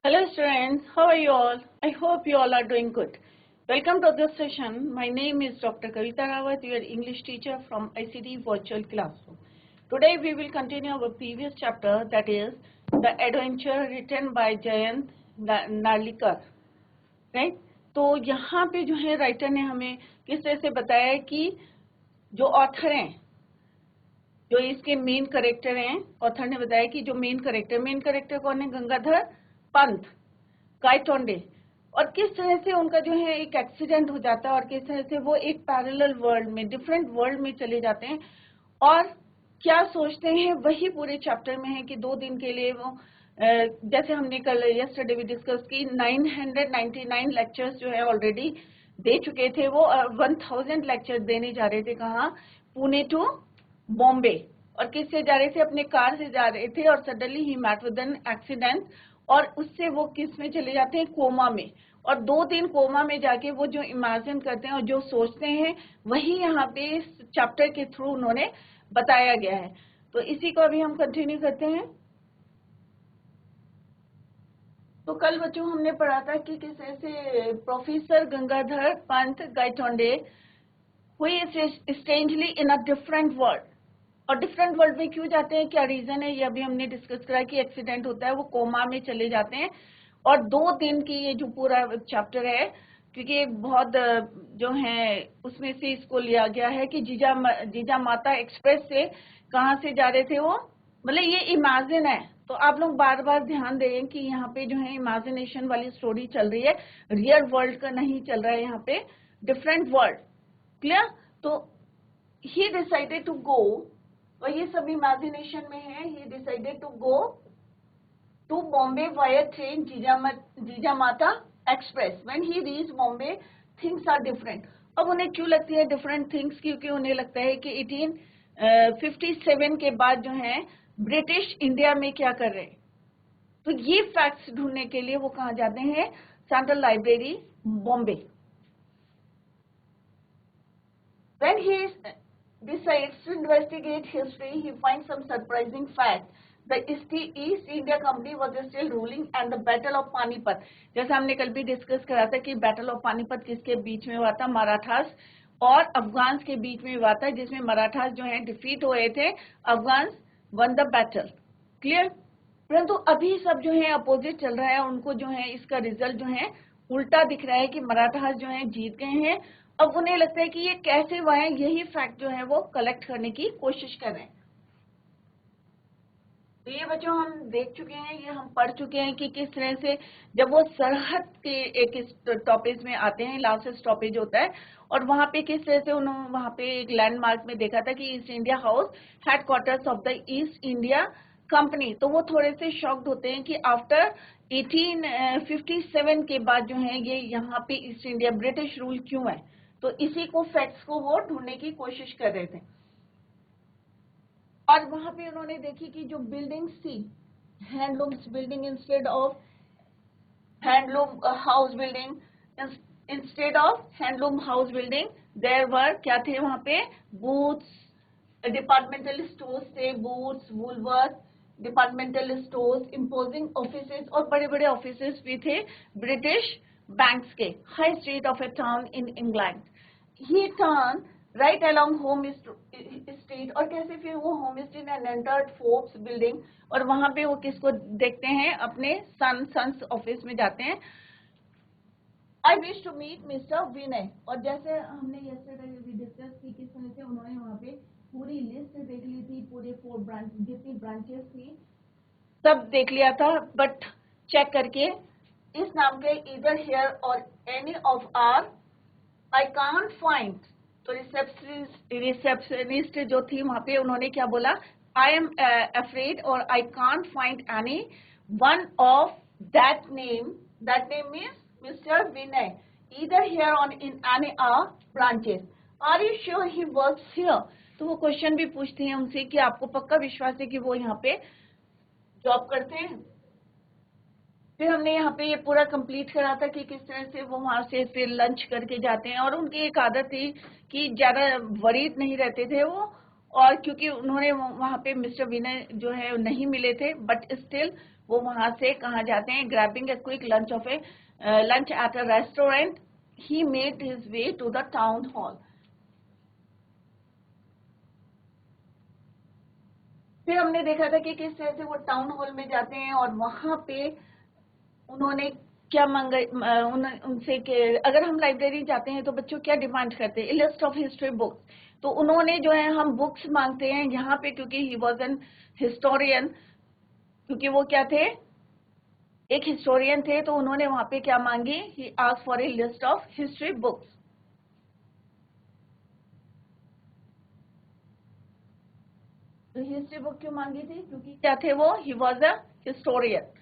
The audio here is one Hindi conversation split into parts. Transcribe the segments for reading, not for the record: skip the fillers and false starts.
Hello students, how are you all? I hope you all are doing good. Welcome to this session. My name is Dr. Kavita Rawat, your English teacher from ICT Virtual Classroom. Today we will continue our previous chapter, that is The Adventure, written by Jayant Narlikar. Right? तो यहाँ पे जो है राइटर ने हमें किस तरह से बताया कि जो ऑथर हैं, जो इसके मेन कैरेक्टर हैं, ऑथर ने बताया कि जो मेन कैरेक्टर कौन है? गंगाधर पंत, गायतोंडे, और किस तरह से उनका जो है एक एक्सीडेंट हो जाता है और किस तरह से वो एक पैरेलल वर्ल्ड में, डिफरेंट वर्ल्ड में चले जाते हैं और क्या सोचते हैं, वही पूरे चैप्टर में है कि 2 दिन के लिए वो जैसे हमने कल यस्टरडे भी डिस्कस की 999 लेक्चर्स जो है ऑलरेडी दे चुके थे, वो 1000 लेक्चर देने जा रहे थे। कहाँ? पुणे टू बॉम्बे। और किससे जा रहे थे? अपने कार से जा रहे थे और suddenly he met with an accident, और उससे वो किस में चले जाते हैं? कोमा में। और 2 दिन कोमा में जाके वो जो इमेजिन करते हैं और जो सोचते हैं, वही यहाँ पे इस चैप्टर के थ्रू उन्होंने बताया गया है। तो इसी को अभी हम कंटिन्यू करते हैं। तो कल बच्चों हमने पढ़ा था कि किस तरह से प्रोफेसर गंगाधर पंत गायतोंडे हुई strangely in a different world. और डिफरेंट वर्ल्ड में क्यों जाते हैं, क्या रीजन है, ये अभी हमने डिस्कस करा कि एक्सीडेंट होता है, वो कोमा में चले जाते हैं। और 2 दिन की ये जो पूरा चैप्टर है, क्योंकि बहुत जो है उसमें से इसको लिया गया है कि जीजा माता एक्सप्रेस से कहाँ से जा रहे थे वो, मतलब ये इमेजिन है। तो आप लोग बार बार ध्यान दें कि यहाँ पे जो है इमेजिनेशन वाली स्टोरी चल रही है, रियल वर्ल्ड का नहीं चल रहा है यहाँ पे, डिफरेंट वर्ल्ड। क्लियर? तो ही डिसाइडेड टू गो, और ये सब इमेजिनेशन में है। He decided to go to Bombay via train Jija Mata express. When he reach Bombay, things are different. अब उन्हें क्यों लगती है डिफरेंट थिंग्स? क्योंकि उन्हें लगता है कि 1857 के बाद जो है ब्रिटिश इंडिया में क्या कर रहे हैं। तो ये फैक्ट्स ढूंढने के लिए वो कहाँ जाते हैं? Central library, Bombay. When he decides to investigate history, he finds some surprising fact. The East India Company was still ruling and the Battle of Panipat, जैसा हमने कल भी डिस्कस करा था कि बैटल ऑफ पानीपत किसके बीच में हुआ था? मराठास और अफगान्स के बीच में हुआ था, जिसमें मराठास जो है डिफीट हुए थे, Afghans one the battle. Clear? परंतु अभी सब जो है अपोजिट चल रहा है, उनको जो है इसका रिजल्ट जो है उल्टा दिख रहा है कि मराठास जो है जीत गए हैं। अब उन्हें लगता है कि ये कैसे हुआ है, यही फैक्ट जो है वो कलेक्ट करने की कोशिश कर रहे हैं। तो ये बच्चों हम देख चुके हैं, ये हम पढ़ चुके हैं कि किस तरह से जब वो सरहद के एक स्टॉपेज में आते हैं, लास्ट स्टॉपेज होता है, और वहां पे किस तरह से उन्होंने वहां पे एक लैंडमार्क में देखा था कि east India house, headquarters of the East India company. तो वो थोड़े से शॉक्ड होते हैं कि आफ्टर 1857 के बाद जो है ये यहाँ पे ईस्ट इंडिया ब्रिटिश रूल क्यों है। तो इसी को फैक्ट्स को वो ढूंढने की कोशिश कर रहे थे। और वहां पे उन्होंने देखी कि जो बिल्डिंग्स थी, handlooms building instead of handloom house building, instead of handloom house building there were क्या थे वहां पे? बूथ्स, डिपार्टमेंटल स्टोर्स थे, booths, Woolworth, departmental stores, imposing offices, और बड़े बड़े ऑफिसेस भी थे ब्रिटिश बैंक्स के। High street of a town in England. He turn right along home street, और कैसे फिर वो home street and entered Forbes building, और वहां पे वो किसको देखते हैं? अपने सन्स ऑफिस में जाते हैं। I wish to meet mister Vinay, और जैसे हमने यस्टरडे भी डिस्कस की किस तरह से उन्होंने वहां पे पूरी लिस्ट देख ली थी, पूरे 4 ब्रांच जितनी ब्रांचेस थी सब देख लिया था, बट चेक करके इस नाम के इधर हियर और any of are I can't find. तो रिसेप्शनिस्ट जो थी वहां पे उन्होंने क्या बोला? आई एम अफ्रेड और I can't find any one of that name means mister Vinay either here on in any branches. Are you sure he works here? तो वो क्वेश्चन भी पूछते हैं उनसे कि आपको पक्का विश्वास है कि वो यहाँ पे जॉब करते हैं। फिर हमने यहाँ पे ये पूरा कंप्लीट करा था कि किस तरह से वो वहां से फिर लंच करके जाते हैं, और उनकी एक आदत थी कि ज्यादा वरीड नहीं रहते थे वो, और क्योंकि उन्होंने वहां पे मिस्टर विनय जो है नहीं मिले थे, बट स्टिल वो वहां से कहाँ जाते हैं, grabbing a quick lunch at a restaurant, he made his way to the town hall. फिर हमने देखा था कि किस तरह से वो टाउन हॉल में जाते हैं और वहां पे उन्होंने क्या मांगा उनसे कि अगर हम लाइब्रेरी जाते हैं तो बच्चों क्या डिमांड करते हैं, लिस्ट ऑफ हिस्ट्री बुक्स। तो उन्होंने जो है हम बुक्स मांगते हैं यहाँ पे, क्योंकि ही वॉज एन हिस्टोरियन, क्योंकि वो क्या थे, एक हिस्टोरियन थे, तो उन्होंने वहां पे क्या मांगी, he asked for a list of history books. तो हिस्ट्री बुक क्यों मांगी थी, क्योंकि क्या थे वो, ही वॉज अ हिस्टोरियन।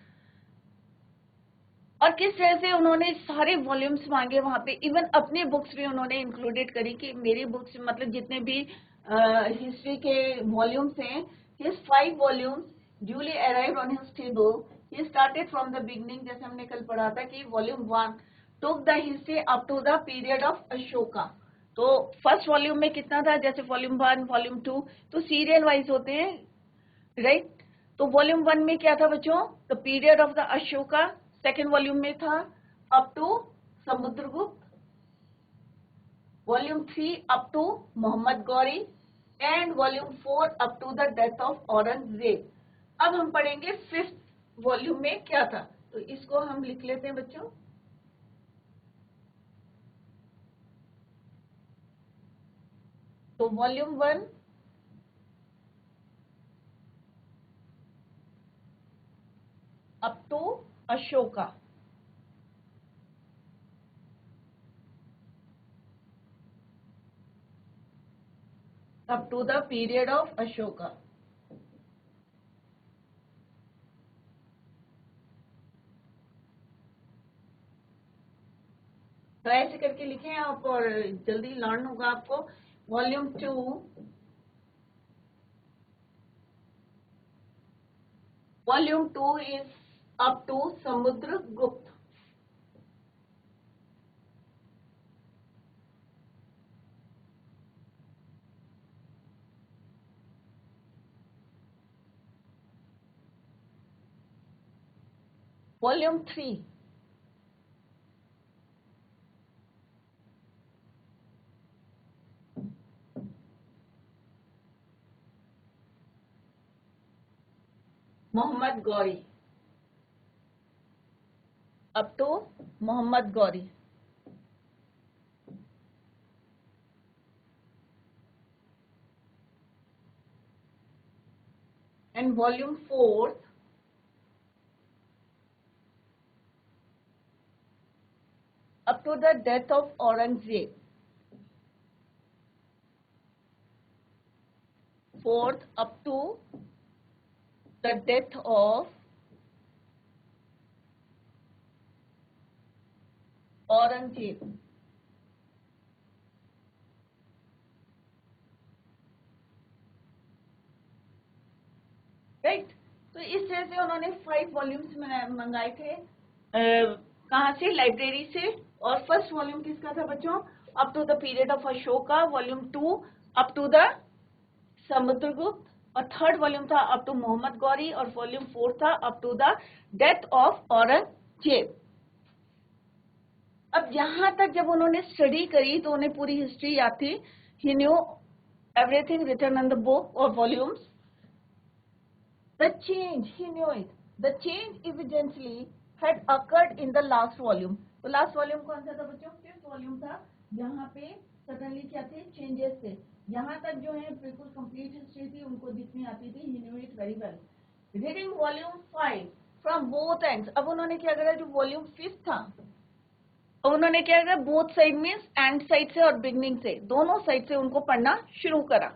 और किस तरह से उन्होंने सारे वॉल्यूम्स मांगे वहां पे, इवन अपनी बुक्स भी उन्होंने इंक्लूडेड करी कि मेरी बुक्स मतलब जितने भी हिस्ट्री के वॉल्यूम्स हैं, his 5 volumes duly arrived on his table. He started from the beginning, जैसे हमने कल पढ़ा था कि volume 1 took the history up to the period of Ashoka. तो फर्स्ट वॉल्यूम में कितना था, जैसे वॉल्यूम 1 वॉल्यूम 2 तो सीरियल वाइज होते हैं, राइट। तो वॉल्यूम 1 में क्या था बच्चों, the period of the Ashoka. Second volume में था up to Samudragupta. Volume 3 up to Mohammad Ghori and volume 4 up to the death of Aurangzeb. अब हम पढ़ेंगे 5th वॉल्यूम में क्या था, तो इसको हम लिख लेते हैं बच्चों। तो volume 1 up to Ashoka, up to the period of Ashoka। तो ऐसे करके लिखें आप और जल्दी लर्न होगा आपको। Volume 2 is up to Samudragupta. Volume 3 Mohammad Ghori, up to Mohammad Ghori. And volume 4 up to the death of Aurangzeb। 4th up to the death of Aurangzeb. Right. तो इस तरह से उन्होंने 5 वॉल्यूम्स मंगाए थे, कहाँ से, लाइब्रेरी से। और फर्स्ट वॉल्यूम किसका था बच्चों, up to the period of Ashoka. Volume 2 up to the Samudragupta. और थर्ड वॉल्यूम था अप टू मोहम्मद गौरी। और वॉल्यूम 4 था up to the death of Aurangzeb. अब यहां तक जब उन्होंने स्टडी करी तो उन्हें पूरी हिस्ट्री याद थी। He knew everything written in the book और volumes. The change, he knew it. The change evidently had occurred in the last volume. तो लास्ट वॉल्यूम कौन सा था बच्चों, 5th वॉल्यूम था। यहाँ पे सडनली क्या थे, चेंजेस थे। यहाँ तक जो है बिल्कुल कंप्लीट हिस्ट्री थी, उनको जितनी आती थी, he knew it very well. Reading volume 5 from both ends। अब उन्होंने क्या करा, जो वॉल्यूम 5th था, अब उन्होंने क्या करा, both side means and side से और बिगनिंग से, दोनों साइड से उनको पढ़ना शुरू करा।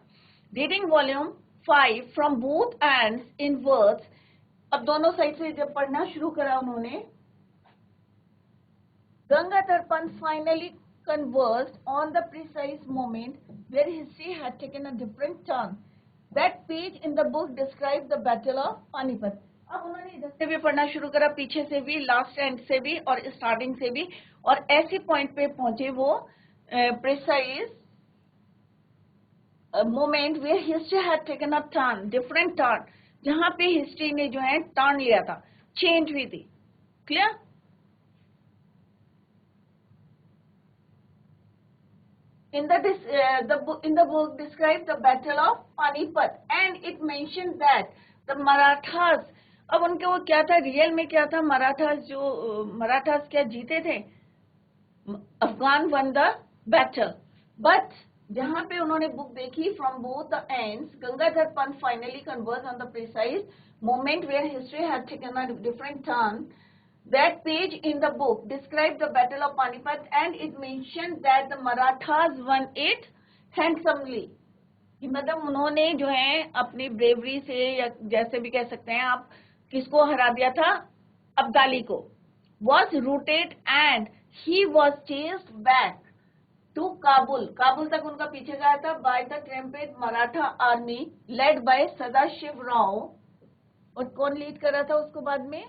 Reading volume 5 from both ends in words. अब दोनों साइड से जब पढ़ना शुरू करा उन्होंने, Gangadhar Pant finally conversed on the precise moment where history had taken a different turn. That page in the book described the battle of Panipat। अब उन्होंने इधर से भी पढ़ना शुरू करा, पीछे से भी, लास्ट एंड से भी और स्टार्टिंग से भी, और ऐसे पॉइंट पे पहुंचे वो precise moment where history had taken a turn, different turn, जहां पे हिस्ट्री ने जो है टर्न लिया था, चेंज हुई थी. Clear? In the book described the battle of Panipat and it mentioned that the Marathas, अब उनके वो क्या था, रियल में क्या था, मराठास क्या जीते थे, Afghan won the battle. But जहां पे उन्होंने बुक देखी from both the ends, Gangadhar Pant finally converse on the precise moment where history had taken a different turn. That page in the book described the Battle of Panipat and it mentioned that the Marathas won it handsomely. मतलब उन्होंने जो है अपनी ब्रेवरी से, या जैसे भी कह सकते हैं आप, किसको हरा दिया था, अब्दाली को. Was routed and he was chased back to Kabul. Kabul तक उनका पीछे गया था by the triumphant Maratha army led by Sadashiv Rao. और कौन लीड कर रहा था उसको बाद में,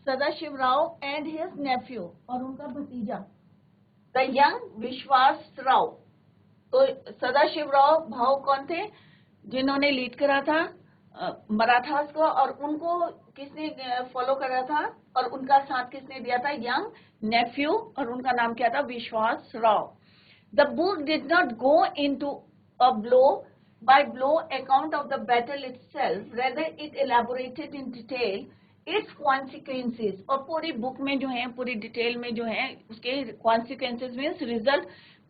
सदाशिव राव एंड हिज नेफ्यू, और उनका भतीजा द यंग विश्वास राव. तो सदाशिव राव भाव कौन थे, जिन्होंने लीड करा था मराठास को, और उनको किसने फॉलो करा था, और उनका साथ किसने दिया था, यंग नेफ्यू, और उनका नाम क्या था, विश्वास Rao. The book did not go into a blow by blow account of the battle itself, rather it elaborated in detail its consequences. और पूरी बुक में जो है, पूरी डिटेल में जो है, उसके consequences means result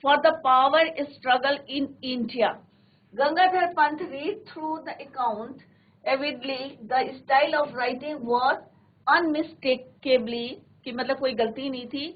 for the power struggle in India. Gangadhar Panth read through the account avidly. The style of writing was unmistakably, कि मतलब कोई गलती नहीं थी.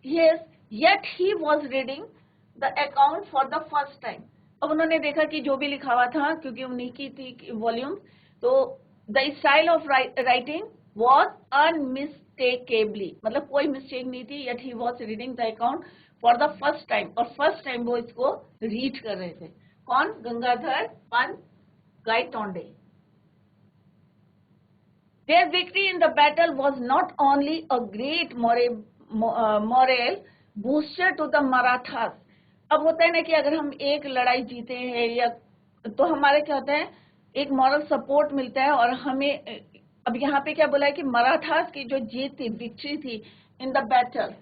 Yes, yet he was reading the account for the first time. अब उन्होंने देखा कि जो भी लिखा हुआ था, क्योंकि उन्हीं की थी वॉल्यूम, तो the style of writing was unmistakably, मतलब कोई मिस्टेक नहीं थी. Yet he was reading the account for the first time, और फर्स्ट टाइम वो इसको रीड कर रहे थे. कौन, Gangadhar Pant Gaitonde. Their victory in the battle was not only a great moral booster to the Marathas. अब होता है ना कि अगर हम एक लड़ाई जीते हैं, या तो हमारे क्या होता है, एक मॉरल सपोर्ट मिलता है. और हमें अब यहाँ पे क्या बोला है कि मराठास की जो जीत थी, विक्ट्री थी in the battle,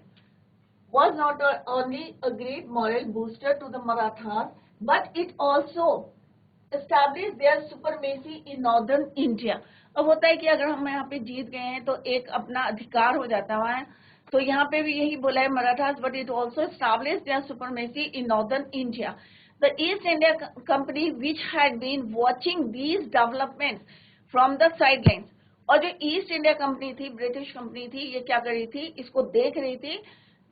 was not only a great moral booster to the Marathas, but it also established their supremacy in northern India. अब होता है कि अगर हम यहाँ पे जीत गए हैं, तो एक अपना अधिकार हो जाता है. तो यहाँ पे भी यही बोला है, Marathas, but it also established their supremacy in northern India. The East India Company which had been watching these developments from the sidelines. और जो ईस्ट इंडिया कंपनी थी, ब्रिटिश कंपनी थी, ये क्या कर रही थी, इसको देख रही थी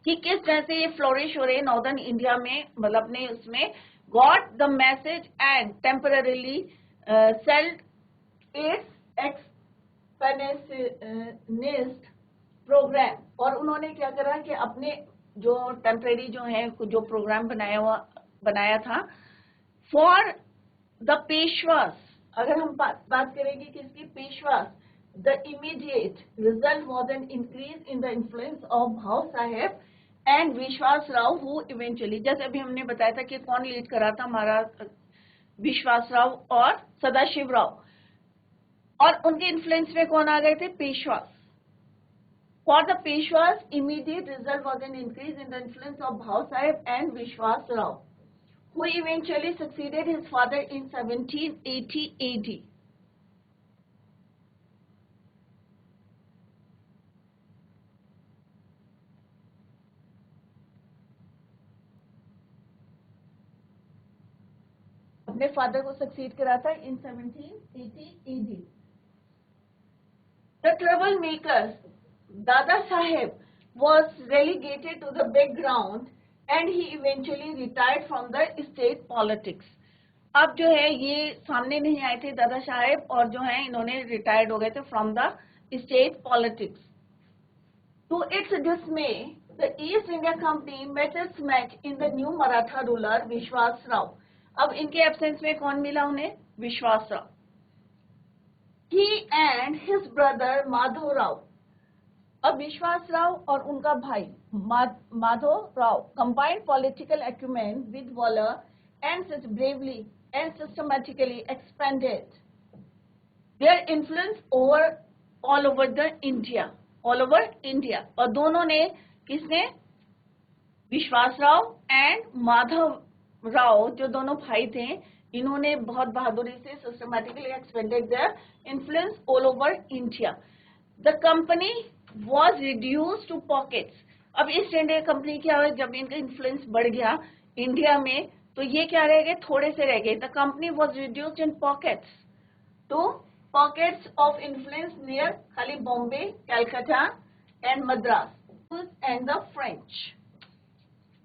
कि किस तरह से ये फ्लोरिश हो रहे हैं नॉर्दर्न इंडिया में, मतलब अपने उसमें. Got the message and temporarily sealed its expansionist programme. और उन्होंने क्या करा कि अपने जो टेम्परेरी जो है, जो प्रोग्राम बनाया था फॉर द पेशवास. अगर हम बात करेंगे किसकी, Peshwas, the immediate result was an increase in the influence of भाव साहेब एंड विश्वास राव, हु इवेंचुअली, जैसे अभी हमने बताया था कि कौन लीड करा था, हमारा विश्वास राव और सदाशिव राव, और उनके इन्फ्लुएंस में कौन आ गए थे, Peshwas. For the Peshwas, immediate result was an increase in the influence of Bhau Sahib and Vishwas Rao, who eventually succeeded his father in 1780 AD. अपने फादर को सक्सीड करा था in 1780 AD. The troublemakers, Dada Saheb, was relegated to the background and he eventually retired from the state politics. अब जो है ये सामने नहीं आए थे दादा साहेब, और जो है इन्होंने रिटायर्ड हो गए थे from the state politics. To its dismay, the East India Company met its match in the new Maratha ruler विश्वास राव. अब इनके एब्सेंस में कौन मिला उन्हें, विश्वास Rao. He and his brother Madhav Rao. अब विश्वास राव और उनका भाई Madhav Rao combined political acumen with valor and such bravely and systematically expanded their influence over all over the India, all over India. और दोनों ने किसने, विश्वासराव एंड माधव राव, जो दोनों भाई थे, इन्होंने बहुत बहादुरी से systematically expanded their influence all over India. The company was reduce to pockets. अब ईस्ट इंडिया कंपनी क्या हुआ, जब इनका इन्फ्लुएंस बढ़ गया इंडिया में, तो ये क्या रह गए, थोड़े से रह गए. The company was reduced in pockets to pockets of influence near खाली Bombay, Calcutta and Madras and the French.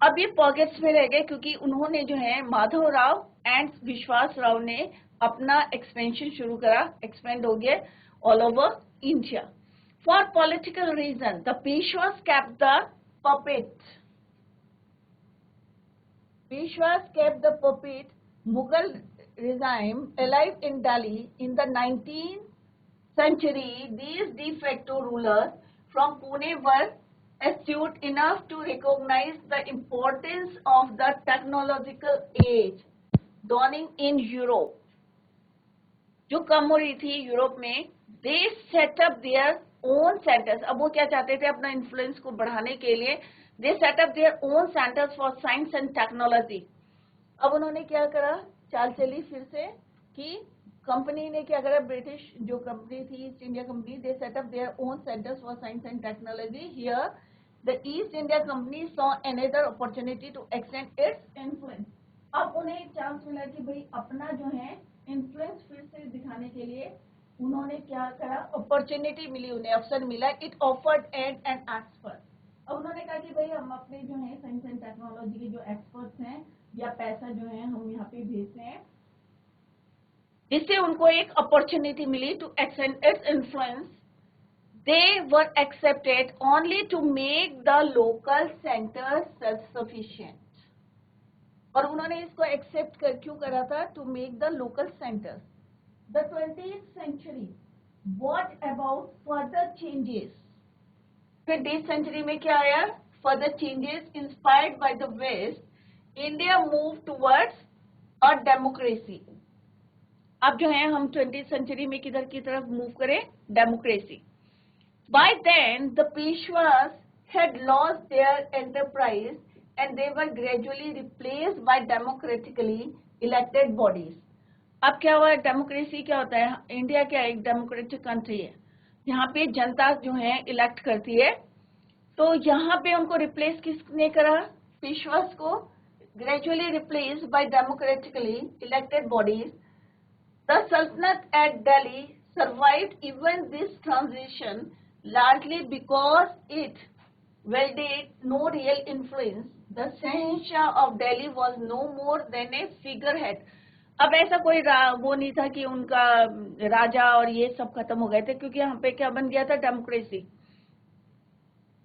अब ये पॉकेट्स में रह गए क्योंकि उन्होंने जो है माधव राव एंड विश्वास राव ने अपना एक्सपेंशन शुरू करा, एक्सपेंड हो गया all over India. For political reason the Peshwas kept the puppet. Peshwas kept the puppet Mughal regime alive in Delhi. In the 19th century, these de facto rulers from Pune were astute enough to recognize the importance of the technological age dawning in Europe. जो कम हो रही थी यूरोप में, they set up their own centers. अब वो क्या चाहते थे, अपना इन्फ्लुएंस को बढ़ाने के लिए they set up their own centers for science and technology. अब उन्होंने क्या करा, चाल चली फिर से कि कंपनी ने क्या करा, ब्रिटिश जो कंपनी थी east India company, they set up their own centers for science and technology. Here the East India Company saw another opportunity to extend its influence. अब उन्हें एक चांस मिला कि भाई अपना जो है इन्फ्लुएंस फिर से दिखाने के लिए उन्होंने क्या करा, अपॉर्चुनिटी मिली, उन्हें अवसर मिला. It offered and expert. अब उन्होंने कहा कि भाई हम अपने जो है साइंस एंड टेक्नोलॉजी के जो एक्सपर्ट्स हैं या पैसा जो है हम यहाँ पे भेजते हैं, जिससे उनको एक अपॉर्चुनिटी मिली to extend its influence. They were accepted only to make the local centers self-sufficient. और उन्होंने इसको एक्सेप्ट क्यों करा था, to make the local centres. The 20th century brought about further changes. 20th century में क्या आया, further changes inspired by the West. India moved towards a democracy. अब जो है हम 20th century में किधर की तरफ मूव करें, democracy. By then, the Peshwas had lost their enterprise and they were gradually replaced by democratically elected bodies. अब क्या हुआ, डेमोक्रेसी क्या होता है, इंडिया क्या एक डेमोक्रेटिक कंट्री है, यहाँ पे जनता जो है इलेक्ट करती है. तो यहाँ पे उनको रिप्लेस किसने करा, पेशवास को, gradually replaced by democratically elected bodies. The sultanate at Delhi survived even this transition largely because it wielded no real influence. The Shahanshah of Delhi was no more than a figurehead. अब ऐसा कोई वो नहीं था कि उनका राजा और ये सब खत्म हो गए थे, क्योंकि यहाँ पे क्या बन गया था, डेमोक्रेसी,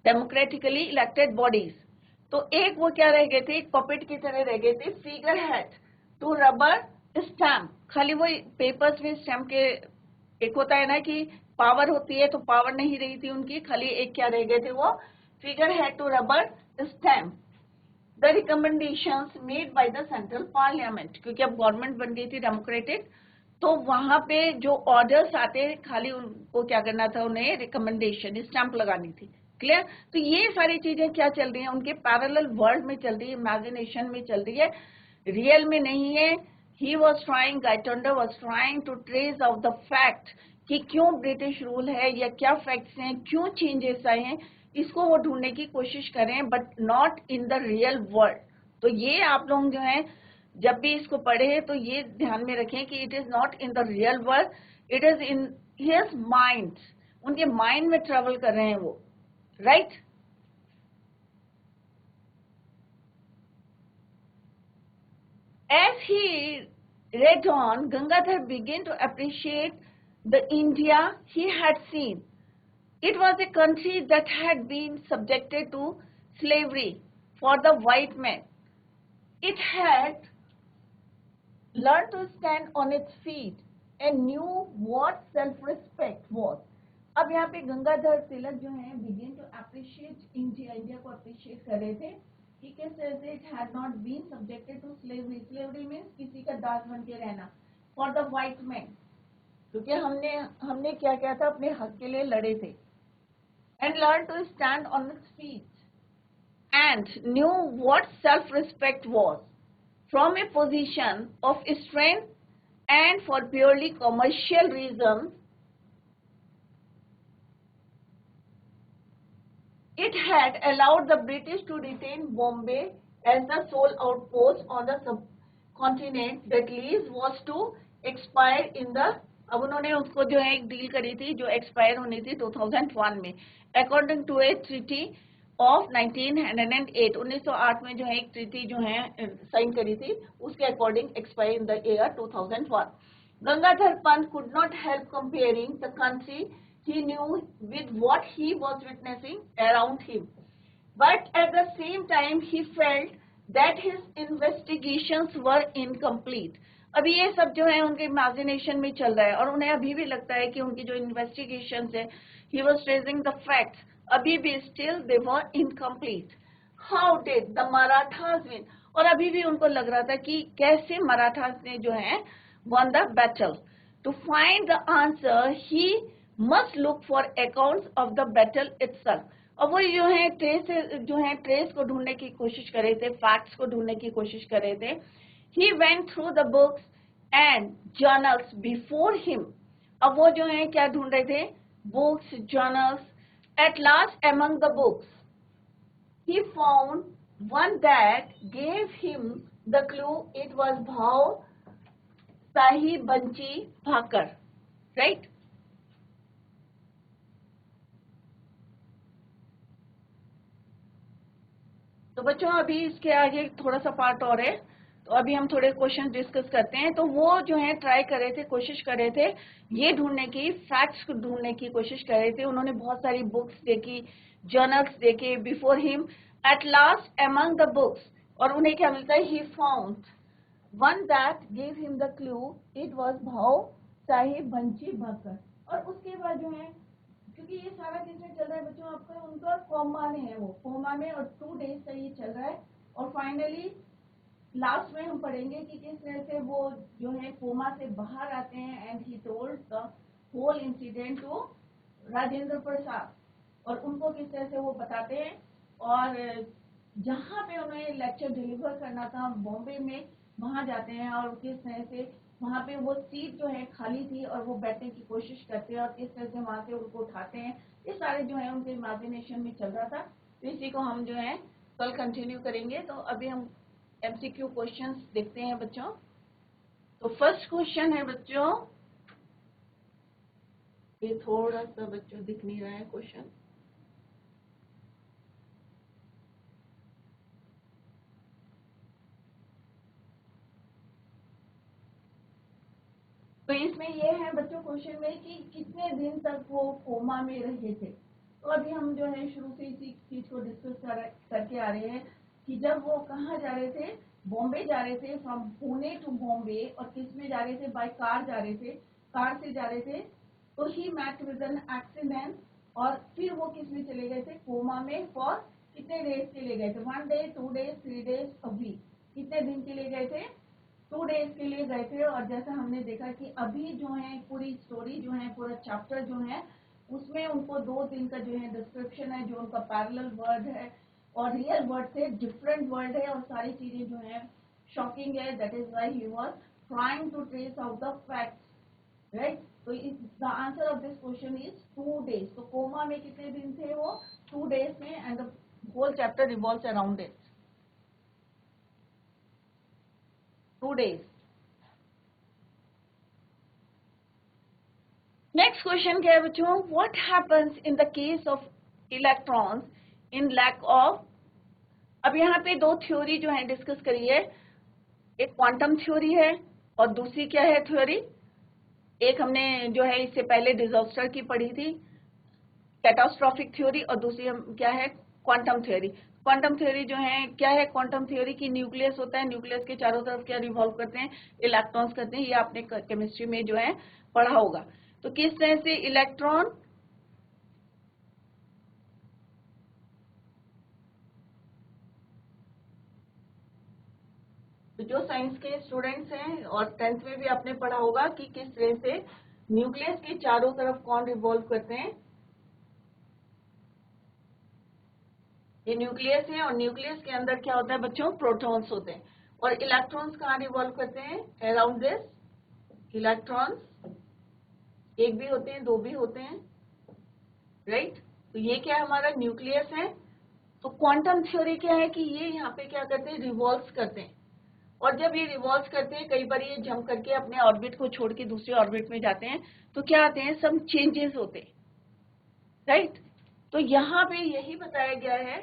डेमोक्रेटिकली इलेक्टेड बॉडीज. तो एक वो क्या रह गए थे, एक पपेट की तरह रह गए थे, figure head to rubber stamp. खाली वो पेपर्स में स्टैम्प के, एक होता है ना कि पावर होती है, तो पावर नहीं रही थी उनकी, खाली एक क्या रह गए थे, वो figure head to rubber stamp. The recommendations made by the central parliament, क्योंकि अब गवर्नमेंट बन गई थी डेमोक्रेटिक, तो वहां पे जो ऑर्डर्स आते खाली उनको क्या करना था, उन्हें रिकमेंडेशन स्टैम्प लगानी थी. क्लियर. तो ये सारी चीजें क्या चल रही हैं, उनके पैरेलल वर्ल्ड में चल रही है, इमेजिनेशन में चल रही है, रियल में नहीं है. He was trying, Gaitonde was trying to trace out the fact कि क्यों ब्रिटिश रूल है या क्या फैक्ट्स हैं, क्यों चेंजेस आए हैं, इसको वो ढूंढने की कोशिश करें, but not in the real world. तो ये आप लोग जो हैं जब भी इसको पढ़े तो ये ध्यान में रखें कि it is not in the real world, it is in his mind. उनके माइंड में ट्रेवल कर रहे हैं वो, right. As he read on, Gangadhar began to appreciate the India he had seen. It was a country that had been subjected to slavery for the white man. It had learned to stand on its feet and knew what self-respect was. अब यहाँ पे गंगाधर तिलक जो है begin to appreciate India, India को appreciate कर रहे थे ठीक है sir, it had not been subjected to slavery. Slavery means किसी का दास बन के रहना. फॉर द व्हाइट मैन, क्योंकि हमने क्या किया था, अपने हक के लिए लड़े थे. And learn to stand on its feet and knew what self respect was from a position of strength and for purely commercial reasons it had allowed the British to retain Bombay as the sole outpost on the subcontinent. That lease was to expire in the, अब उन्होंने उसको जो है एक डील करी थी जो एक्सपायर होनी थी 2001 में, according to a treaty of 1908. 1908 में जो है एक ट्रीटी जो है साइन करी थी, उसके according expire in the year 2001. Gangadhar Pant could not help comparing the country he knew with what he was witnessing around him, but at the same time he felt that his investigations were incomplete. अभी ये सब जो है उनके इमेजिनेशन में चल रहा है और उन्हें अभी भी लगता है कि उनकी जो इन्वेस्टिगेशन है, he was tracing the facts, अभी भी still they were incomplete. How did the Marathas win? और अभी भी उनको लग रहा था कि कैसे मराठास ने जो है won the battle. To find the answer, he must look for accounts of the battle itself. और वो जो है ट्रेस को ढूंढने की कोशिश कर रहे थे, फैक्ट्स को ढूंढने की कोशिश कर रहे थे. He went through the books and journals before him. अब वो जो है क्या ढूंढ रहे थे, books, journals. At last among the books he found one that gave him the clue. It was Bhau Sahib Banchi Bhakar, right? तो बच्चों अभी इसके आगे थोड़ा सा पार्ट और है, तो अभी हम थोड़े क्वेश्चन डिस्कस करते हैं. तो वो जो है ट्राई कर रहे थे, कोशिश कर रहे थे ये ढूंढने की, फैक्ट्स को ढूंढने की कोशिश कर रहे थे. उन्होंने बहुत सारी बुक्स देखी, जर्नल्स देखे. Before him, at last among the books, और उन्हें क्या मिलता है, he found one that gave him the clue. It was भाव साहिब बंची भाकर. और उसके बाद जो है, क्योंकि ये सारा किसमें चल रहा है बच्चों, आपका उनका कोमा में है, वो कोमा में, और 2 डेज से ये चल रहा है. और फाइनली लास्ट में हम पढ़ेंगे कि किस तरह से वो जो है कोमा से बाहर आते हैं. And he told the whole incident to Rajendra Prasad, और उनको किस तरह से वो बताते हैं. और जहाँ पे उन्हें लेक्चर डिलीवर करना था बॉम्बे में, वहां जाते हैं और किस तरह से वहां पे वो सीट जो है खाली थी और वो बैठने की कोशिश करते हैं और किस तरह से वहां से उनको उठाते हैं. ये सारे जो है उनके इमेजिनेशन में चल रहा था. तो इसी को हम जो है कल कंटिन्यू करेंगे. तो अभी हम MCQ क्वेश्चंस देखते हैं बच्चों. तो फर्स्ट क्वेश्चन है बच्चों, ये थोड़ा सा बच्चों दिख नहीं रहा है क्वेश्चन. तो इसमें ये है बच्चों क्वेश्चन में कि कितने दिन तक वो कोमा में रहे थे. तो अभी हम जो है शुरू से इसी चीज को डिस्कस करके आ रहे हैं कि जब वो कहाँ जा रहे थे, बॉम्बे जा रहे थे, फ्रॉम पुणे टू बॉम्बे. और किस में जा रहे थे, बाय कार जा रहे थे, कार से जा रहे थे. तो ही मैट विद एन एक्सीडेंट, और फिर वो किस में चले गए थे, कोमा में. फॉर कितने डेज के लिए गए थे, 1 day, 2 days, 3 days, a week. कितने दिन के लिए गए थे, 2 डेज के लिए गए थे. और जैसा हमने देखा कि अभी जो है पूरी स्टोरी जो है, पूरा चैप्टर जो है, उसमें उनको 2 दिन का जो है डिस्क्रिप्शन है, जो उनका पैरेलल वर्ड है और रियल वर्ड से डिफरेंट वर्ड है, और सारी चीजें जो है शॉकिंग है. That is why he was trying to trace out the facts, right. तो the answer of this question is 2 days. तो कोमा में कितने दिन थे वो, 2 डेज में. And the whole chapter revolves around it, 2 days. Next question क्या है बच्चों, what happens in the case of electrons in lack of. अब यहाँ पे 2 थ्योरी जो है डिस्कस करी है. एक क्वांटम थ्योरी है और दूसरी क्या है थ्योरी, एक हमने जो है इससे पहले डिजास्टर की पढ़ी थी, कैटास्ट्रॉफिक थ्योरी, और दूसरी हम क्या है, क्वांटम थ्योरी. क्वांटम थ्योरी जो है क्या है, क्वांटम थ्योरी की न्यूक्लियस होता है, न्यूक्लियस के चारों तरफ क्या रिवॉल्व करते हैं, इलेक्ट्रॉन्स करते हैं. ये आपने केमिस्ट्री में जो है पढ़ा होगा. तो किस तरह से इलेक्ट्रॉन जो साइंस के स्टूडेंट्स हैं और 10th में भी आपने पढ़ा होगा कि किस तरह से न्यूक्लियस के चारों तरफ कौन रिवॉल्व करते हैं, ये न्यूक्लियस है और न्यूक्लियस के अंदर क्या होता है बच्चों, प्रोटॉन्स होते हैं और इलेक्ट्रॉन्स कहाँ रिवॉल्व करते हैं, अराउंड दिस इलेक्ट्रॉन्स, एक भी होते हैं दो भी होते हैं, राइट। तो ये क्या हमारा न्यूक्लियस है। तो क्वांटम थ्योरी क्या है कि ये यहाँ पे क्या करते हैं, रिवॉल्व करते हैं और जब ये रिवॉल्व करते हैं कई बार ये जंप करके अपने ऑर्बिट को छोड़ के दूसरे ऑर्बिट में जाते हैं तो क्या आते हैं, सम चेंजेस होते हैं, राइट। तो यहाँ पे यही बताया गया है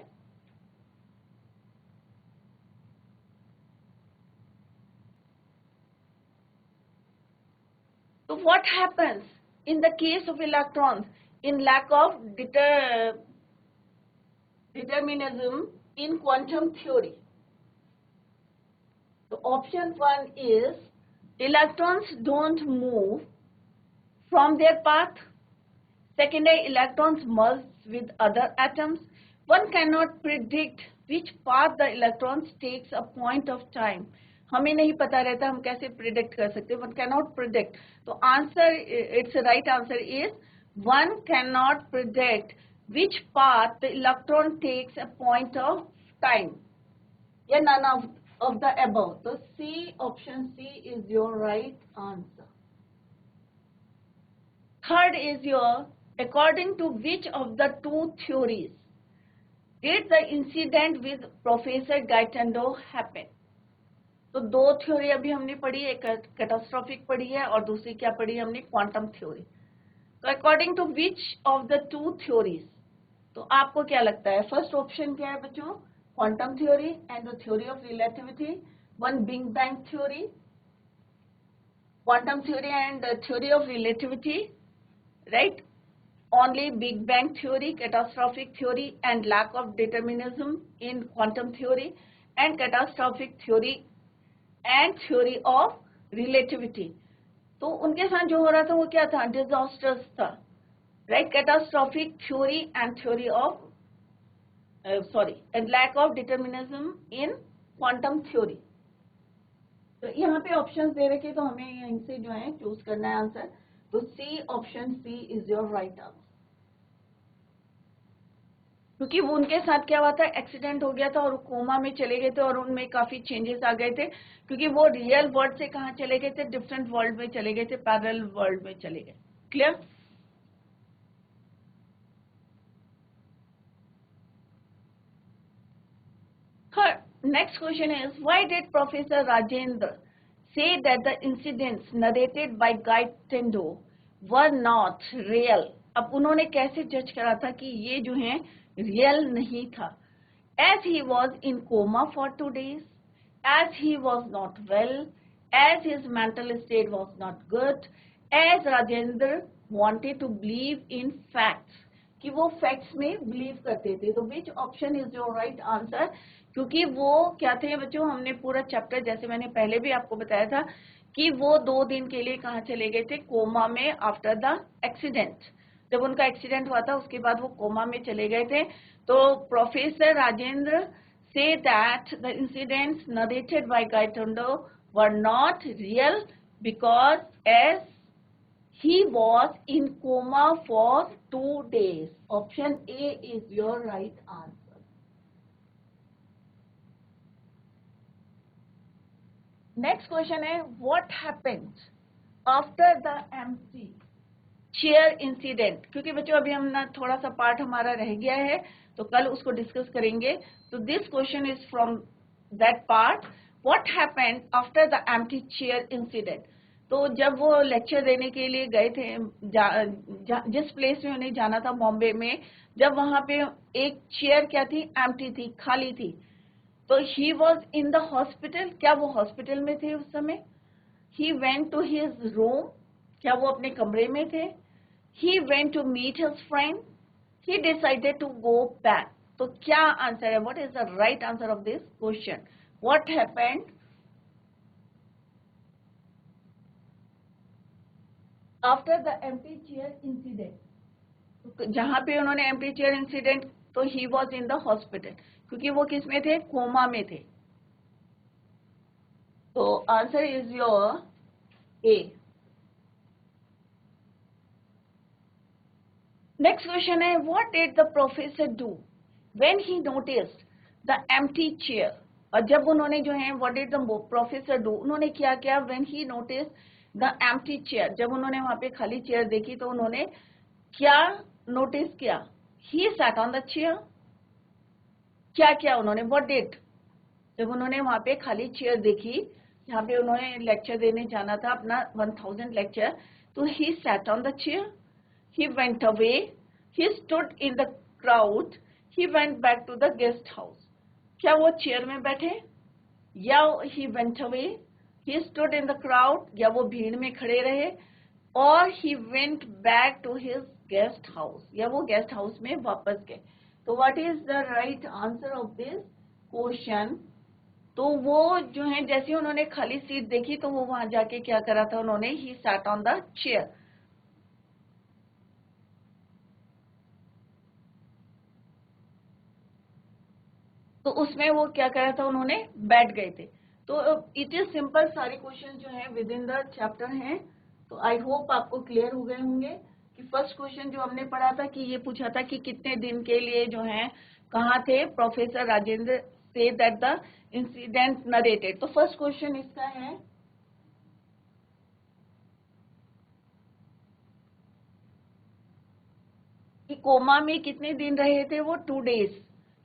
so what happens in the case of electrons in lack of determinism in quantum theory. So option 1 is electrons don't move from their path. Second, electrons merge with other atoms. One cannot predict which path the electrons takes a point of time. हमें नहीं पता रहता, हम कैसे प्रिडिक्ट कर सकते हैं, वन कैन नॉट प्रिडिक्ट। तो answer, it's right answer is one can not predict which path the electron takes a point of time, या नन ऑफ द अबव। तो C, option C is your right answer. Third is your, according to which of the two theories did the incident with Professor Gaetano happen? तो दो थ्योरी अभी हमने पढ़ी, एक कैटास्ट्रोफिक पढ़ी है और दूसरी क्या पढ़ी हमने, क्वांटम थ्योरी। तो according to which of the two theories, तो आपको क्या लगता है, फर्स्ट ऑप्शन क्या है बच्चों, quantum theory and the theory of relativity, one big bang theory, quantum theory and theory of relativity, right, only Big Bang theory, catastrophic theory and lack of determinism in quantum theory, and catastrophic theory and theory of relativity. तो उनके साथ जो हो रहा था वो क्या था, डिजास्टर्स था, right. Catastrophic theory and theory of and lack of determinism in quantum theory. तो यहाँ पे ऑप्शंस दे रखे, तो हमें यहीं से जो है चूज करना है आंसर। तो C, option C is your right answer, क्योंकि वो उनके साथ क्या हुआ था, एक्सीडेंट हो गया था और कोमा में चले गए थे और उनमें काफी चेंजेस आ गए थे, क्योंकि वो रियल वर्ल्ड से कहाँ चले गए थे, डिफरेंट वर्ल्ड में चले गए थे, पैरेलल वर्ल्ड में चले गए। Clear. Next question is, why did professor Rajendra say that the incidents narrated by Gaetano were not real? अब उन्होंने कैसे जज करा था कि ये जो है रियल नहीं था? As he was in coma for 2 days, as he was not well, as his mental state was not good, as Rajendra wanted to believe in facts, कि वो फैक्ट्स में बिलीव करते थे। तो which option is your right answer? क्योंकि वो क्या थे बच्चों, हमने पूरा चैप्टर, जैसे मैंने पहले भी आपको बताया था कि वो 2 दिन के लिए कहाँ चले गए थे, कोमा में, आफ्टर द एक्सीडेंट। जब उनका एक्सीडेंट हुआ था उसके बाद वो कोमा में चले गए थे। तो प्रोफेसर राजेंद्र से that the incidents narrated by Gaitonde were not real because as he was in coma for 2 days. Option A is your right answer. Next question है, what happened after the empty chair incident? क्योंकि बच्चों अभी हम ना थोड़ा सा पार्ट हमारा रह गया है, तो कल उसको डिस्कस करेंगे। तो this question is from that part, what happened after the empty chair incident? तो जब वो लेक्चर देने के लिए गए थे, जिस प्लेस में उन्हें जाना था बॉम्बे में, जब वहां पे एक चेयर क्या थी, एम्प्टी थी, खाली थी। तो he was in the hospital, क्या वो हॉस्पिटल में थे उस समय? He went to his room, क्या वो अपने कमरे में थे? He went to meet his friend, he decided to go back. तो क्या आंसर है, what is the right answer of this question? What happened after the empty chair incident? जहां पे उन्होंने एम्प्टी चेयर इंसिडेंट, तो he was in the hospital, क्योंकि वो किस में थे, कोमा में थे। तो answer is your A. Next question है, what did the professor do when he noticed the empty chair. और जब उन्होंने जो है what did the professor do, उन्होंने क्या किया when he noticed the empty chair. जब उन्होंने वहां पे खाली चेयर देखी तो उन्होंने क्या नोटिस किया. ही सैट ऑन द चेयर. क्या किया उन्होंने, व्हाट डिड. जब उन्होंने वहां पे खाली चेयर देखी, जहाँ पे उन्होंने लेक्चर देने जाना था अपना 1000 लेक्चर, तो ही sat on the chair. He went away. He stood in the crowd. He went back to the guest house. क्या वो चेयर में बैठे, या he went away, he stood in the crowd, या वो भीड़ में खड़े रहे, और he went back to his guest house, या वो गेस्ट हाउस में वापस गए. तो what is the right answer of this question? तो वो जो है जैसे उन्होंने खाली सीट देखी तो वो वहां जाके क्या करा था उन्होंने, he sat on the chair. तो उसमें वो क्या करा था उन्होंने, बैठ गए थे. तो इट इज सिंपल, सारे क्वेश्चन जो है विद इन द चैप्टर हैं. तो आई होप आपको क्लियर हो गए होंगे कि फर्स्ट क्वेश्चन जो हमने पढ़ा था कि ये पूछा था कि कितने दिन के लिए जो है कहाँ थे प्रोफेसर राजेंद्र से दैट द इंसिडेंट नरेटेड. तो फर्स्ट क्वेश्चन इसका है कि कोमा में कितने दिन रहे थे वो, 2 days.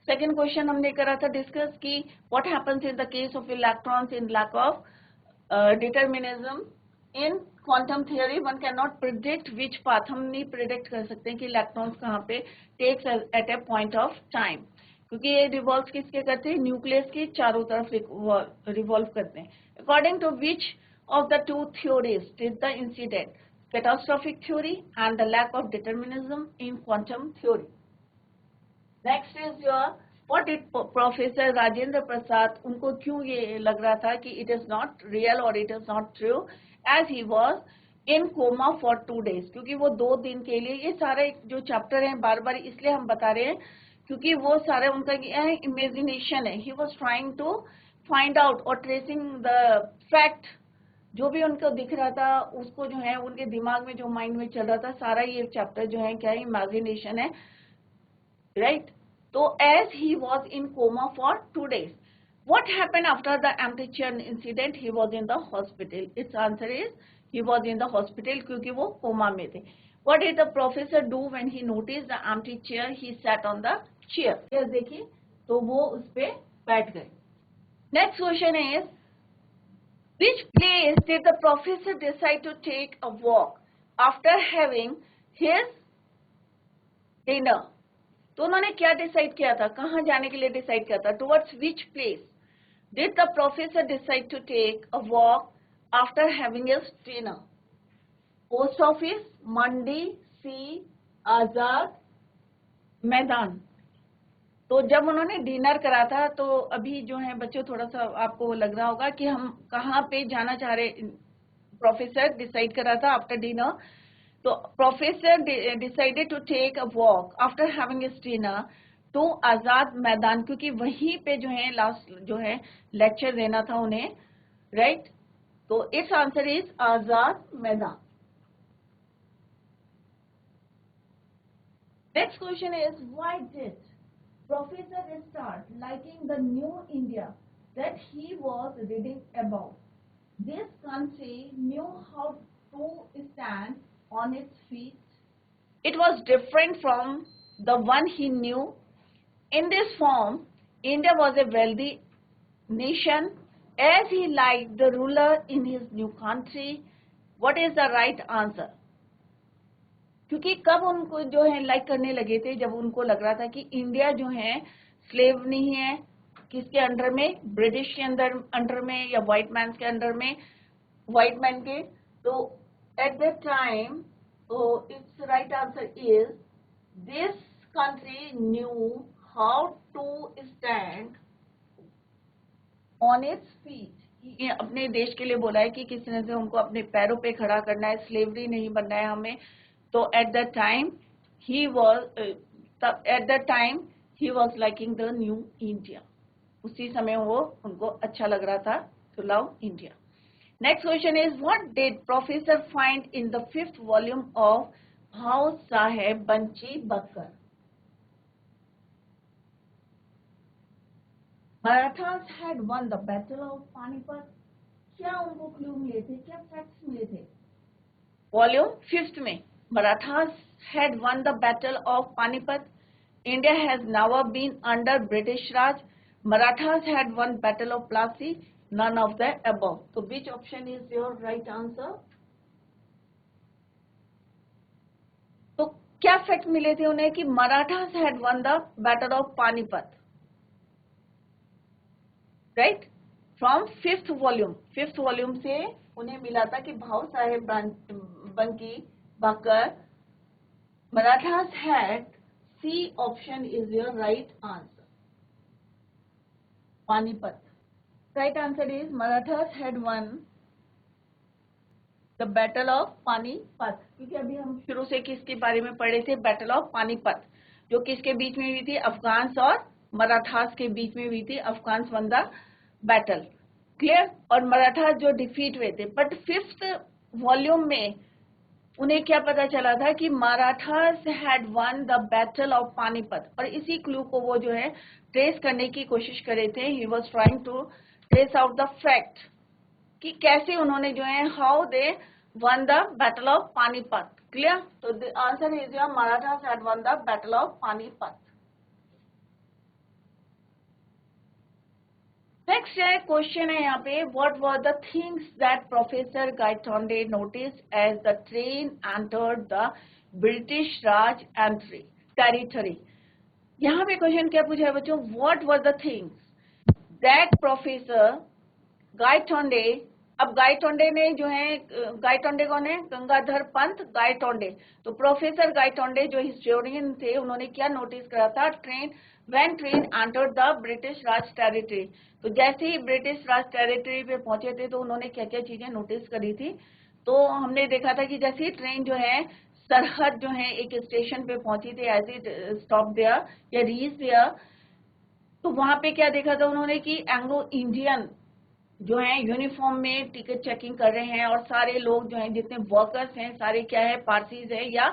सेकेंड क्वेश्चन हमने करा था डिस्कस कि what happens in the case of electrons in lack of determinism in quantum theory. One can not predict which path. हम नहीं प्रिडिक्ट कर सकते कि इलेक्ट्रॉन्स कहाँ पे takes at a point of time, क्योंकि ये रिवॉल्व किसके करते हैं, न्यूक्लियस के चारों तरफ रिवॉल्व करते हैं. According to which of the two theories did the incident, catastrophic theory and the lack of determinism in quantum theory. Next is your, what did Professor Rajendra Prasad, उनको क्यों ये लग रहा था कि it is not real or it is not true as he was in coma for 2 days. क्योंकि वो 2 दिन के लिए, ये सारे जो चैप्टर हैं बार बार इसलिए हम बता रहे हैं क्योंकि वो सारे उनका इमेजिनेशन है. He was trying to find out or tracing the fact, जो भी उनको दिख रहा था उसको जो है उनके दिमाग में जो माइंड में चल रहा था, सारा ये चैप्टर जो है क्या है, इमेजिनेशन है, राइट. तो as he was in coma for 2 days. What happened after the empty chair incident, he was in the hospital. Its answer is he was in the hospital क्योंकि वो कोमा में थे. What did the professor do when he noticed the empty chair, he sat on the chair. देखिए तो वो उस पे बैठ गए. Next question is, which place did the professor decide to take a walk after having his dinner? तो उन्होंने क्या डिसाइड किया था, कहाँ जाने के लिए डिसाइड किया था. Towards which place did the professor decide to take a walk after having his dinner? Post office, मंडी, सी, आजाद मैदान. तो जब उन्होंने डिनर करा था तो अभी जो है बच्चों थोड़ा सा आपको लग रहा होगा कि हम कहाँ पे जाना चाह रहे, प्रोफेसर डिसाइड करा था आफ्टर डिनर. तो professor decided to take a walk after having his dinner to Azad Maidan, क्योंकि वहीं पे जो है लास्ट जो है लेक्चर देना था उन्हें, राइट. तो it's answer is Azad Maidan. Next question is, why did Professor start liking the new India that he was reading about? This country knew how to stand on its feet. It was different from the one he knew. In this form, India was a wealthy nation as he liked the ruler in his new country. What is the right answer? क्योंकि कब उनको जो है लाइक करने लगे थे, जब उनको लग रहा था कि इंडिया जो है स्लेव नहीं है, किसके अंडर में, ब्रिटिश के अंडर में या व्हाइट मैन के अंडर में, व्हाइट मैन के. तो at that time its right answer is this country knew how to stand on its feet. अपने देश के लिए बोला है कि किस तरह से उनको अपने पैरों पे खड़ा करना है, स्लेवरी नहीं बनना है हमें. तो at that time he was liking the new India. उसी समय वो उनको अच्छा लग रहा था to love India. Next question is, what did Professor find in the 5th volume of Bhau Saheb Banchi Bakkar? Marathas had won the battle of Panipat. क्या उनको क्लू मिले थे, क्या फैक्ट्स मिले थे? वॉल्यूम 5th में Marathas had won the battle of Panipat. India has never been under British Raj. Marathas had won battle of Plassey. None of the above. So which option is your right answer? तो क्या फैक्ट मिले थे उन्हें कि Marathas had won the battle of Panipat, right? From 5th volume से उन्हें मिला था कि भाऊ साहेब बंकी बकर, Marathas had, C option is your right answer, Panipat. Right answer is Marathas had won the battle of Panipat. क्योंकि अभी हम शुरू से किसके बारे में पढ़े थे? बैटल ऑफ पानीपत, जो किसके बीच में हुई थी? अफगान्स और मराठास के बीच में हुई थी. Afghans one the battle, clear? और मराठास जो डिफीट हुए थे. बट 5th वॉल्यूम में उन्हें क्या पता चला था कि Marathas had won the battle of Panipat, और इसी क्लू को वो जो है ट्रेस करने की कोशिश कर रहे थे. He was trying to trace out the fact कि कैसे उन्होंने जो है how they won the battle of Panipat. Clear? So the answer is your Marathas had won the battle of Panipat. Next है क्वेश्चन है यहाँ पे, what were the things that Professor Gaitonde noticed as the train entered the British Raj territory? यहाँ पे क्वेश्चन क्या पूछा है बच्चों? what were the things that Professor Gaitonde, अब गायटोंडे ने जो है, गायटोंडे कौन है? गंगाधर पंत गायटोंडे. तो प्रोफेसर गायटोंडे जो हिस्टोरियन थे, उन्होंने क्या नोटिस करा था? When train entered the British Raj territory. तो जैसे ही ब्रिटिश राज टेरिटरी पे पहुंचे थे तो उन्होंने क्या क्या चीजें नोटिस करी थी? तो हमने देखा था कि जैसे ही ट्रेन जो है सरहद जो है एक स्टेशन पे पहुंची थी, एज इट स्टॉप देयर या रीच देयर, तो वहां पे क्या देखा था उन्होंने कि एंग्लो इंडियन जो है यूनिफॉर्म में टिकट चेकिंग कर रहे हैं, और सारे लोग जो हैं जितने वर्कर्स हैं सारे क्या है? पारसीज है या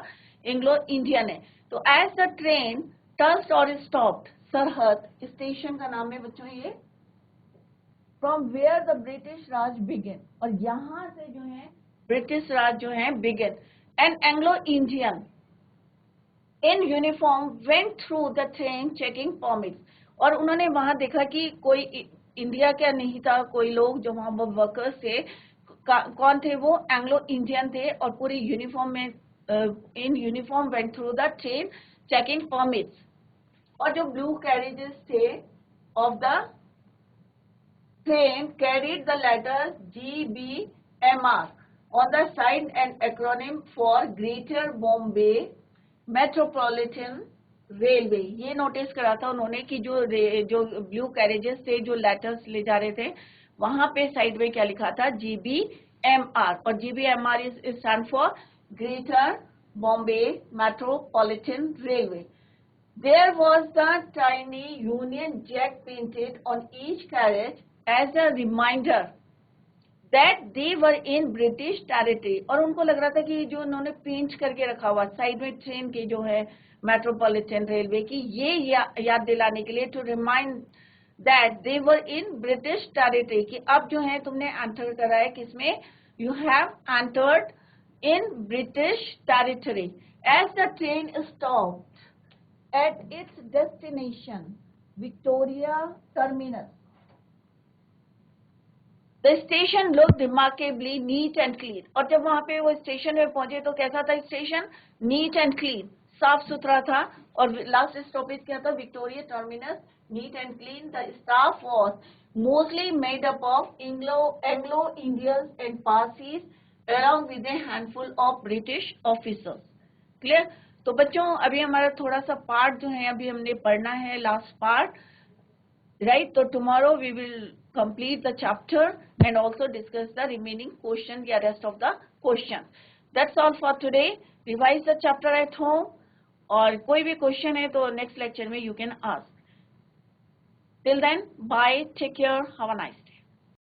एंग्लो इंडियन है. तो एज द ट्रेन टर्न्ड और स्टॉप्ड, सरहद स्टेशन का नाम है बच्चों ये, from where the British Raj begin, और यहां से जो है ब्रिटिश राज जो है begin. And Anglo Indian in uniform went through the train checking permits, और उन्होंने वहां देखा कि कोई इंडिया क्या नहीं था, कोई लोग जो वहां वर्कर्स थे, कौन थे वो? एंग्लो इंडियन थे, और पूरी यूनिफॉर्म में in uniform went through the train checking permits. और जो ब्लू कैरेजेस थे of the train carried the letter GBMR on the side, and acronym for Greater Bombay Metropolitan railway. ये नोटिस करा था उन्होंने कि जो ब्लू कैरेजेस थे, जो लेटर्स ले जा रहे थे, वहां पे साइड में क्या लिखा था? GBMR, और GBMR is stand for greater Bombay metropolitan railway. There was the tiny Union Jack painted on each carriage as a reminder that they were in British territory. और उनको लग रहा था कि जो उन्होंने पेंट करके रखा हुआ साइड में ट्रेन के जो है मेट्रोपॉलिटन रेलवे की, ये याद दिलाने के लिए, to remind that they were in British territory, कि अब जो है तुमने एंटर करा है किसमें? You have entered in British territory. As the train stopped at its destination Victoria Terminus, the station look remarkably neat and clean. और जब वहां पे वो स्टेशन में पहुंचे तो कैसा था स्टेशन? नीट एंड क्लीन, साफ सुथरा था. और लास्ट स्टॉपेज क्या था? Victoria terminus, NEET and clean. The staff was mostly made up of Anglo Indians and Parsis along with a handful of British officers. Clear? तो बच्चों अभी हमारा थोड़ा सा पार्ट जो है अभी हमने पढ़ना है, लास्ट पार्ट, राइट? तो tomorrow we will complete the chapter and also discuss the remaining question या rest of the question. That's all for today. Revise the chapter at home. और कोई भी क्वेश्चन है तो नेक्स्ट लेक्चर में you can ask. Till then, bye, take care, have a nice day.